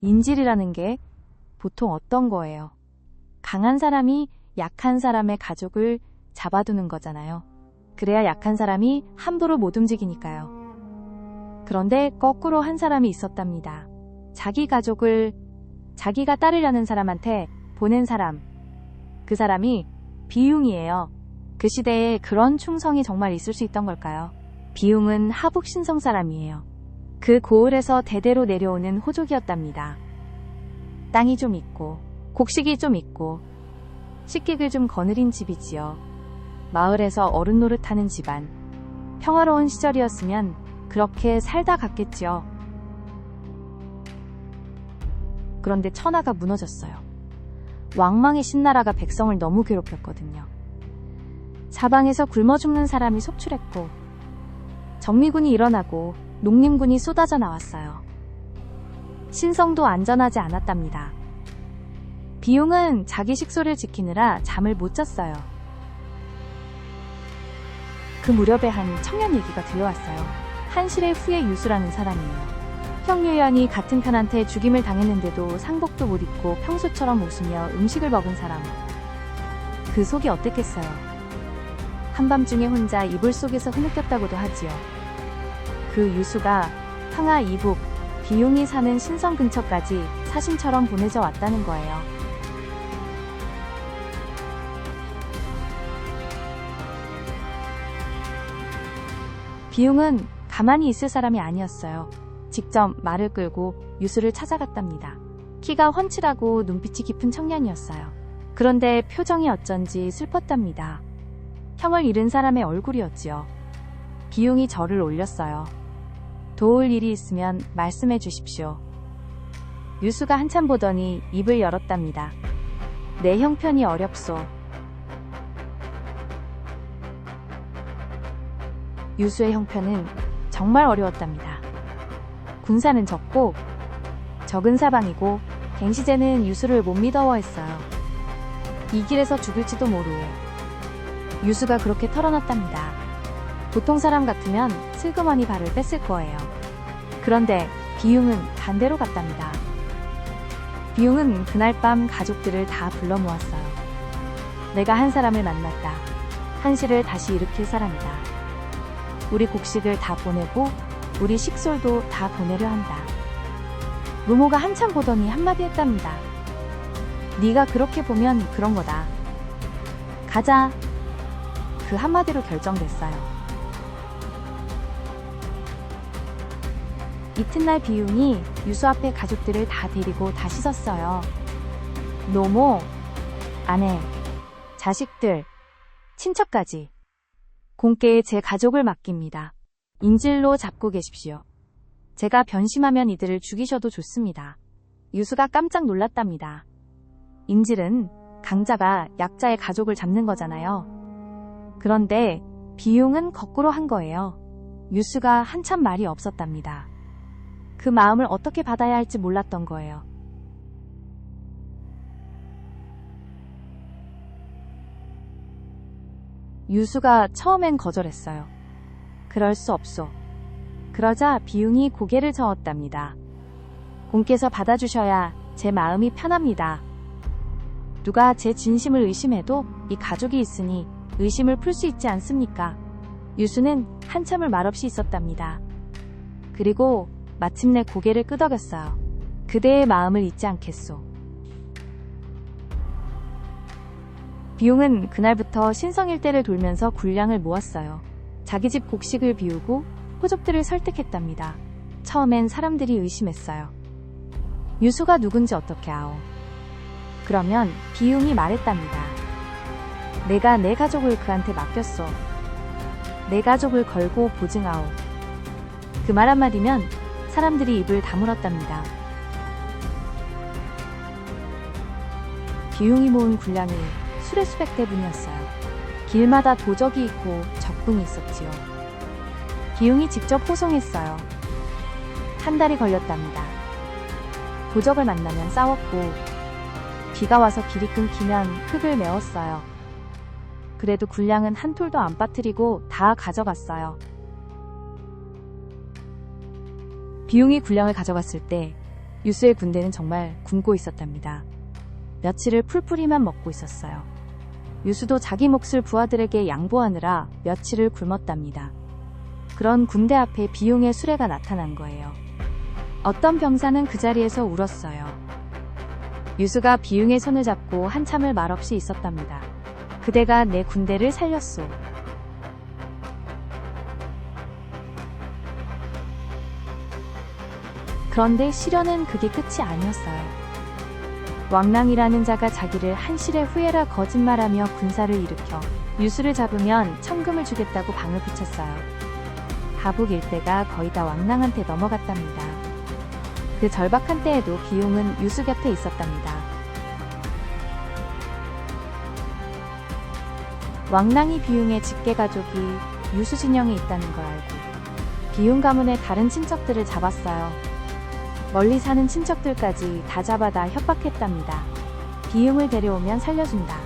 인질이라는 게 보통 어떤 거예요? 강한 사람이 약한 사람의 가족을 잡아두는 거잖아요. 그래야 약한 사람이 함부로 못 움직이니까요. 그런데 거꾸로 한 사람이 있었답니다. 자기 가족을 자기가 따르려는 사람한테 보낸 사람. 그 사람이 비융이에요. 그 시대에 그런 충성이 정말 있을 수 있던 걸까요? 비융은 하북 신성 사람이에요. 그 고을에서 대대로 내려오는 호족이었답니다. 땅이 좀 있고 곡식이 좀 있고 식객을 좀 거느린 집이지요. 마을에서 어른 노릇하는 집안. 평화로운 시절이었으면 그렇게 살다 갔겠지요. 그런데 천하가 무너졌어요. 왕망의 신나라가 백성을 너무 괴롭혔거든요. 사방에서 굶어 죽는 사람이 속출했고 정미군이 일어나고 농림군이 쏟아져 나왔어요. 신성도 안전하지 않았답니다. 비용은 자기 식소를 지키느라 잠을 못 잤어요. 그 무렵에 한 청년 얘기가 들려왔어요. 한실의 후예 유수라는 사람이에요. 형유연이 같은 편한테 죽임을 당했는데도 상복도 못 입고 평소처럼 웃으며 음식을 먹은 사람. 그 속이 어땠겠어요. 한밤중에 혼자 이불 속에서 흐느꼈다고도 하지요. 그 유수가 황하 이북 비용이 사는 신성 근처까지 사신처럼 보내져 왔다는 거예요. 비용은 가만히 있을 사람이 아니었어요. 직접 말을 끌고 유수를 찾아갔답니다. 키가 훤칠하고 눈빛이 깊은 청년이었어요. 그런데 표정이 어쩐지 슬펐답니다. 형을 잃은 사람의 얼굴이었지요. 비용이 절을 올렸어요. 도울 일이 있으면 말씀해 주십시오. 유수가 한참 보더니 입을 열었답니다. 내 형편이 어렵소. 유수의 형편은 정말 어려웠답니다. 군사는 적고 적은 사방이고 갱시제는 유수를 못 믿어워했어요. 이 길에서 죽을지도 모르오. 유수가 그렇게 털어놨답니다. 보통 사람 같으면 슬그머니 발을 뺐을 거예요. 그런데 비용은 반대로 갔답니다. 비용은 그날 밤 가족들을 다 불러 모았어요. 내가 한 사람을 만났다. 한실을 다시 일으킬 사람이다. 우리 곡식을 다 보내고 우리 식솔도 다 보내려 한다. 무모가 한참 보더니 한마디 했답니다. 네가 그렇게 보면 그런 거다. 가자. 그 한마디로 결정됐어요. 이튿날 비용이 유수 앞에 가족들을 다 데리고 다시 섰어요. 노모, 아내, 자식들, 친척까지. 공께에 제 가족을 맡깁니다. 인질로 잡고 계십시오. 제가 변심하면 이들을 죽이셔도 좋습니다. 유수가 깜짝 놀랐답니다. 인질은 강자가 약자의 가족을 잡는 거잖아요. 그런데 비용은 거꾸로 한 거예요. 유수가 한참 말이 없었답니다. 그 마음을 어떻게 받아야 할지 몰랐던 거예요. 유수가 처음엔 거절했어요. 그럴 수 없소. 그러자 비용이 고개를 저었답니다. 공께서 받아주셔야 제 마음이 편합니다. 누가 제 진심을 의심해도 이 가족이 있으니 의심을 풀 수 있지 않습니까? 유수는 한참을 말없이 있었답니다. 그리고 마침내 고개를 끄덕였어요. 그대의 마음을 잊지 않겠소. 비용은 그날부터 신성일대를 돌면서 군량을 모았어요. 자기 집 곡식을 비우고 호족들을 설득했답니다. 처음엔 사람들이 의심했어요. 유수가 누군지 어떻게 아오? 그러면 비용이 말했답니다. 내가 내 가족을 그한테 맡겼소. 내 가족을 걸고 보증하오. 그 말 한마디면 사람들이 입을 다물었답니다. 비용이 모은 군량이 수레 수백 대분이었어요. 길마다 도적이 있고 적군이 있었지요. 비용이 직접 호송했어요. 한 달이 걸렸답니다. 도적을 만나면 싸웠고 비가 와서 길이 끊기면 흙을 메웠어요. 그래도 군량은 한 톨도 안 빠뜨리고 다 가져갔어요. 비용이 군량을 가져갔을 때 유수의 군대는 정말 굶고 있었답니다. 며칠을 풀뿌리만 먹고 있었어요. 유수도 자기 몫을 부하들에게 양보하느라 며칠을 굶었답니다. 그런 군대 앞에 비용의 수레가 나타난 거예요. 어떤 병사는 그 자리에서 울었어요. 유수가 비용의 손을 잡고 한참을 말없이 있었답니다. 그대가 내 군대를 살렸소. 그런데 시련은 그게 끝이 아니었어요. 왕랑이라는 자가 자기를 한실의 후예라 거짓말하며 군사를 일으켜 유수를 잡으면 천금을 주겠다고 방을 붙였어요. 가북 일대가 거의 다 왕랑한테 넘어갔답니다. 그 절박한 때에도 비용은 유수 곁에 있었답니다. 왕랑이 비용의 직계가족이 유수 진영에 있다는 걸 알고 비용 가문의 다른 친척들을 잡았어요. 멀리 사는 친척들까지 다 잡아다 협박했답니다. 비용을 데려오면 살려준다.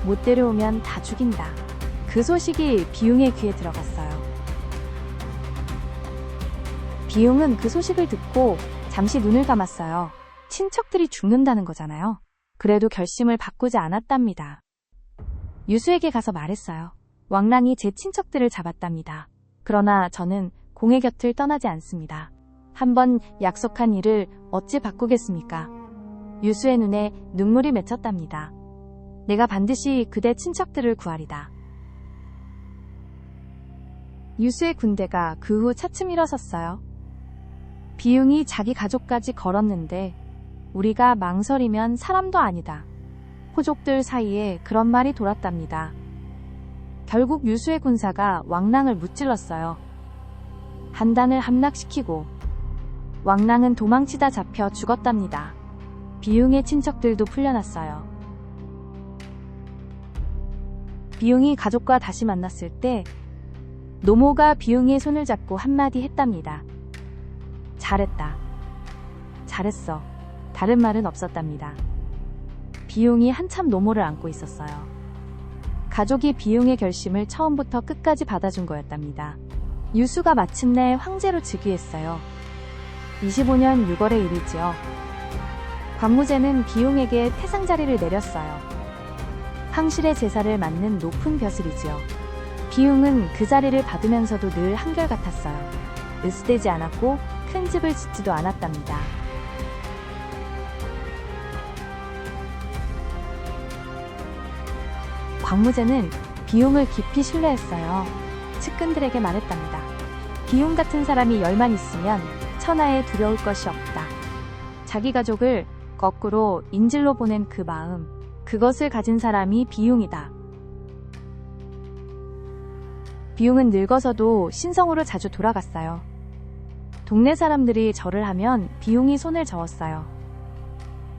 못 데려오면 다 죽인다. 그 소식이 비용의 귀에 들어갔어요. 비용은 그 소식을 듣고 잠시 눈을 감았어요. 친척들이 죽는다는 거잖아요. 그래도 결심을 바꾸지 않았답니다. 유수에게 가서 말했어요. 왕랑이 제 친척들을 잡았답니다. 그러나 저는 공의 곁을 떠나지 않습니다. 한번 약속한 일을 어찌 바꾸겠습니까? 유수의 눈에 눈물이 맺혔답니다. 내가 반드시 그대 친척들을 구하리다. 유수의 군대가 그 후 차츰 일어섰어요. 비용이 자기 가족까지 걸었는데 우리가 망설이면 사람도 아니다. 호족들 사이에 그런 말이 돌았답니다. 결국 유수의 군사가 왕랑을 무찔렀어요. 한단을 함락시키고 왕랑은 도망치다 잡혀 죽었답니다. 비용의 친척들도 풀려났어요. 비용이 가족과 다시 만났을 때 노모가 비용의 손을 잡고 한마디 했답니다. 잘했다. 잘했어. 다른 말은 없었답니다. 비용이 한참 노모를 안고 있었어요. 가족이 비용의 결심을 처음부터 끝까지 받아준 거였답니다. 유수가 마침내 황제로 즉위했어요. 25년 6월의 일이지요. 광무제는 비용에게 태상자리를 내렸어요. 황실의 제사를 맡는 높은 벼슬이지요. 비용은 그 자리를 받으면서도 늘 한결같았어요. 으스대지 않았고 큰 집을 짓지도 않았답니다. 광무제는 비용을 깊이 신뢰했어요. 측근들에게 말했답니다. 비용 같은 사람이 10만 있으면 천하에 두려울 것이 없다. 자기 가족을 거꾸로 인질로 보낸 그 마음, 그것을 가진 사람이 비용이다. 비용은 늙어서도 신성으로 자주 돌아갔어요. 동네 사람들이 절을 하면 비용이 손을 저었어요.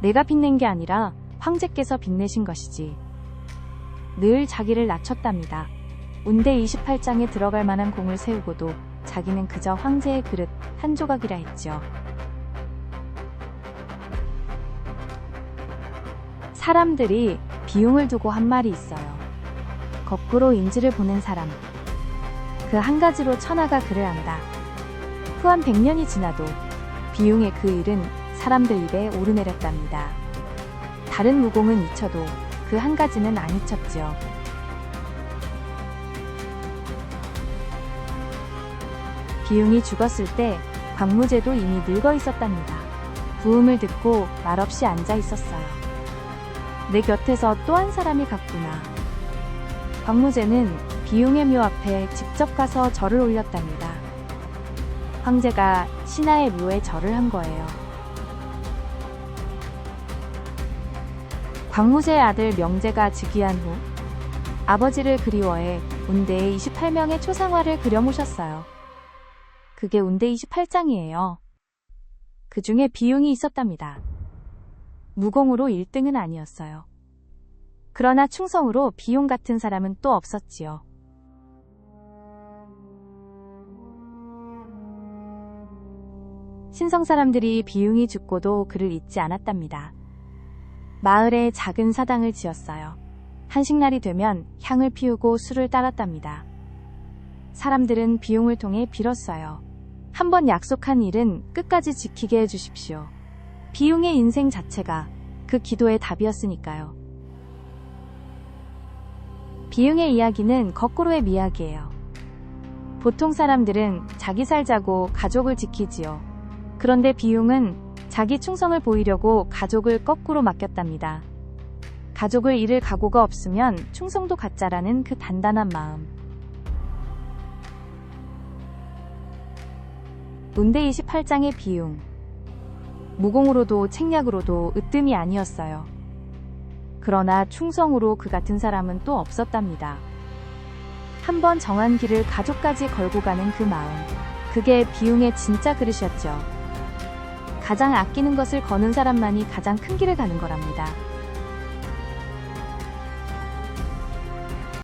내가 빚낸 게 아니라 황제께서 빚내신 것이지. 늘 자기를 낮췄답니다. 운대 28장에 들어갈 만한 공을 세우고도 자기는 그저 황제의 그릇 한 조각이라 했죠. 사람들이 비용을 두고 한 말이 있어요. 거꾸로 인지를 보낸 사람. 그 한 가지로 천하가 그를 안다. 후한 100년이 지나도 비용의 그 일은 사람들 입에 오르내렸답니다. 다른 무공은 잊혀도 그 한 가지는 안 잊혔지요. 비용이 죽었을 때 광무제도 이미 늙어 있었답니다. 부음을 듣고 말없이 앉아 있었어요. 내 곁에서 또 한 사람이 갔구나. 광무제는 비용의 묘 앞에 직접 가서 절을 올렸답니다. 황제가 신하의 묘에 절을 한 거예요. 광무제의 아들 명제가 즉위한 후 아버지를 그리워해 운대에 28명의 초상화를 그려 모셨어요. 그게 운대 28장이에요. 그 중에 비용이 있었답니다. 무공으로 1등은 아니었어요. 그러나 충성으로 비용 같은 사람은 또 없었지요. 신성 사람들이 비용이 죽고도 그를 잊지 않았답니다. 마을에 작은 사당을 지었어요. 한식날이 되면 향을 피우고 술을 따랐답니다. 사람들은 비용을 통해 빌었어요. 한번 약속한 일은 끝까지 지키게 해주십시오. 비용의 인생 자체가 그 기도의 답이었으니까요. 비용의 이야기는 거꾸로의 미학이에요. 보통 사람들은 자기 살자고 가족을 지키지요. 그런데 비용은 자기 충성을 보이려고 가족을 거꾸로 맡겼답니다. 가족을 잃을 각오가 없으면 충성도 가짜라는 그 단단한 마음. 운대 28장의 비용. 무공으로도 책략으로도 으뜸이 아니었어요. 그러나 충성으로 그 같은 사람은 또 없었답니다. 한번 정한 길을 가족까지 걸고 가는 그 마음. 그게 비용의 진짜 그릇이었죠. 가장 아끼는 것을 거는 사람만이 가장 큰 길을 가는 거랍니다.